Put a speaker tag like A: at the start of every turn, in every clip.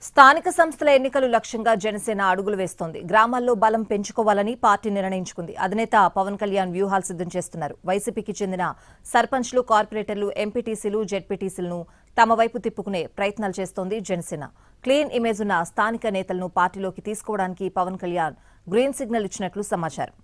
A: స్థానిక సంస్థల ఎన్నికలు లక్ష్యంగా జనసేన అడుగులు వేస్తోంది. గ్రామాల్లో బలం పెంచుకోవాలని పార్టీ నిర్ణయించుకుంది. అధినేత పవన్ కళ్యాణ్ వ్యూహాలు సిద్ధం చేస్తున్నారు. వైసీపీకి చెందిన సర్పంచ్లు, కార్పొరేటర్లు, ఎంపీటీసీలు, జెడ్పీటీసీలను తమ వైపు తిప్పుకునే ప్రయత్నాలు చేస్తోంది జనసేన. క్లీన్ ఇమేజ్ ఉన్న స్థానిక నేతలను పార్టీలోకి తీసుకోవడానికి పవన్ కళ్యాణ్ గ్రీన్ సిగ్నల్ ఇచ్చినట్లు సమాచారం.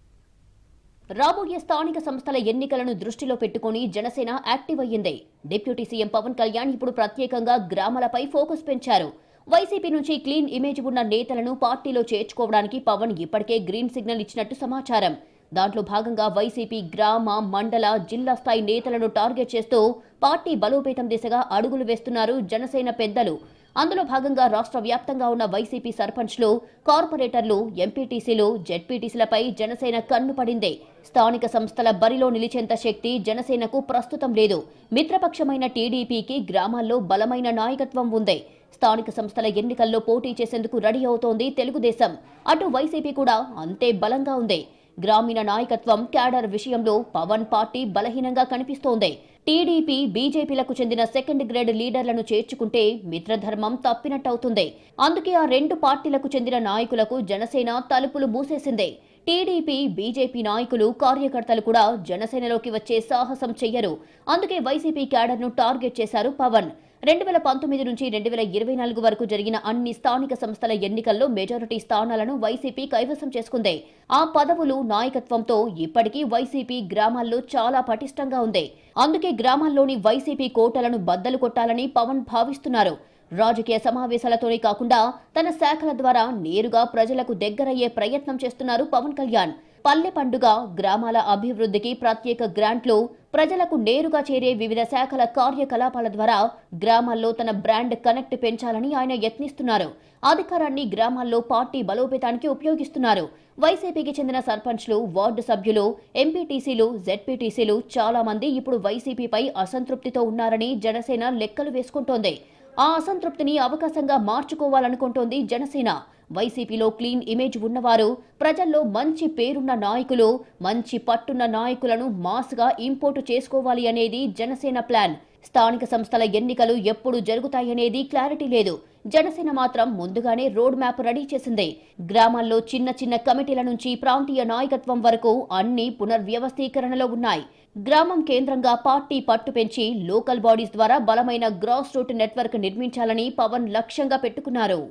B: రాబోయే స్థానిక సంస్థల ఎన్నికలను దృష్టిలో పెట్టుకుని జనసేన యాక్టివ్ అయ్యింది. డిప్యూటీ సీఎం పవన్ కళ్యాణ్ ఇప్పుడు ప్రత్యేకంగా గ్రామాలపై ఫోకస్ పెంచారు. వైసీపీ నుంచి క్లీన్ ఇమేజ్ ఉన్న నేతలను పార్టీలో చేర్చుకోవడానికి పవన్ ఇప్పటికే గ్రీన్ సిగ్నల్ ఇచ్చినట్టు సమాచారం. దాంట్లో భాగంగా వైసీపీ గ్రామ, మండల, జిల్లా స్థాయి నేతలను టార్గెట్ చేస్తూ పార్టీ బలోపేతం దిశగా అడుగులు వేస్తున్నారు జనసేన పెద్దలు. అందులో భాగంగా రాష్ట్ర వ్యాప్తంగా ఉన్న వైసీపీ సర్పంచ్లు, కార్పొరేటర్లు, ఎంపీటీసీలు, జెడ్పీటీసీలపై జనసేన కన్ను పడింది. స్థానిక సంస్థల బరిలో నిలిచేంత శక్తి జనసేనకు ప్రస్తుతం లేదు. మిత్రపక్షమైన టీడీపీకి గ్రామాల్లో బలమైన నాయకత్వం ఉంది. స్థానిక సంస్థల ఎన్నికల్లో పోటీ చేసేందుకు రెడీ అవుతోంది తెలుగుదేశం. అటు వైసీపీ కూడా అంతే బలంగా ఉంది. గ్రామీణ నాయకత్వం, క్యాడర్ విషయంలో పవన్ పార్టీ బలహీనంగా కనిపిస్తోంది. టీడీపీ, బీజేపీలకు చెందిన సెకండ్ గ్రేడ్ లీడర్లను చేర్చుకుంటే మిత్రధర్మం తప్పినట్టవుతుంది. అందుకే ఆ రెండు పార్టీలకు చెందిన నాయకులకు జనసేన తలుపులు మూసేసింది. టీడీపీ, బీజేపీ నాయకులు, కార్యకర్తలు కూడా జనసేనలోకి వచ్చే సాహసం చెయ్యరు. అందుకే వైసీపీ క్యాడర్ను టార్గెట్ చేశారు పవన్. 2019 నుంచి 2024 వరకు జరిగిన అన్ని స్థానిక సంస్థల ఎన్నికల్లో మెజారిటీ స్థానాలను వైసీపీ కైవసం చేసుకుంది. ఆ పదవులు, నాయకత్వంతో ఇప్పటికీ వైసీపీ గ్రామాల్లో చాలా పటిష్టంగా ఉంది. అందుకే గ్రామాల్లోని వైసీపీ కోటలను బద్దలు కొట్టాలని పవన్ భావిస్తున్నారు. రాజకీయ సమావేశాలతోనే కాకుండా తన శాఖల ద్వారా నేరుగా ప్రజలకు దగ్గరయ్యే ప్రయత్నం చేస్తున్నారు పవన్ కళ్యాణ్. పల్లె పండుగ, గ్రామాల అభివృద్ధికి ప్రత్యేక గ్రాంట్లు, ప్రజలకు నేరుగా చేరే వివిధ శాఖల కార్యకలాపాల ద్వారా గ్రామాల్లో తన బ్రాండ్ కనెక్ట్ పెంచాలని ఆయన యత్నిస్తున్నారు. అధికారాన్ని గ్రామాల్లో పార్టీ బలోపేతానికి ఉపయోగిస్తున్నారు. వైసీపీకి చెందిన సర్పంచ్లు, వార్డు సభ్యులు, ఎంపీటీసీలు, జెడ్పీటీసీలు చాలా మంది ఇప్పుడు వైసీపీపై అసంతృప్తితో ఉన్నారని జనసేన లెక్కలు వేసుకుంటోంది. ఆ అసంతృప్తిని అవకాశంగా మార్చుకోవాలనుకుంటోంది జనసేన. వైసీపీలో క్లీన్ ఇమేజ్ ఉన్నవారు, ప్రజల్లో మంచి పేరున్న నాయకులు, మంచి పట్టున్న నాయకులను మాస్గా ఇంపోర్టు చేసుకోవాలి అనేది జనసేన ప్లాన్. స్థానిక సంస్థల ఎన్నికలు ఎప్పుడు జరుగుతాయనేది క్లారిటీ లేదు. జనసేన మాత్రం ముందుగానే రోడ్ మ్యాప్ రెడీ చేసింది. గ్రామాల్లో చిన్న చిన్న కమిటీల నుంచి ప్రాంతీయ నాయకత్వం వరకు అన్ని పునర్వ్యవస్థీకరణలో ఉన్నాయి. గ్రామం కేంద్రంగా పార్టీ పట్టు పెంచి లోకల్ బాడీస్ ద్వారా బలమైన గ్రాస్ రూట్ నెట్వర్క్ నిర్మించాలని పవన్ లక్ష్యంగా పెట్టుకున్నారు.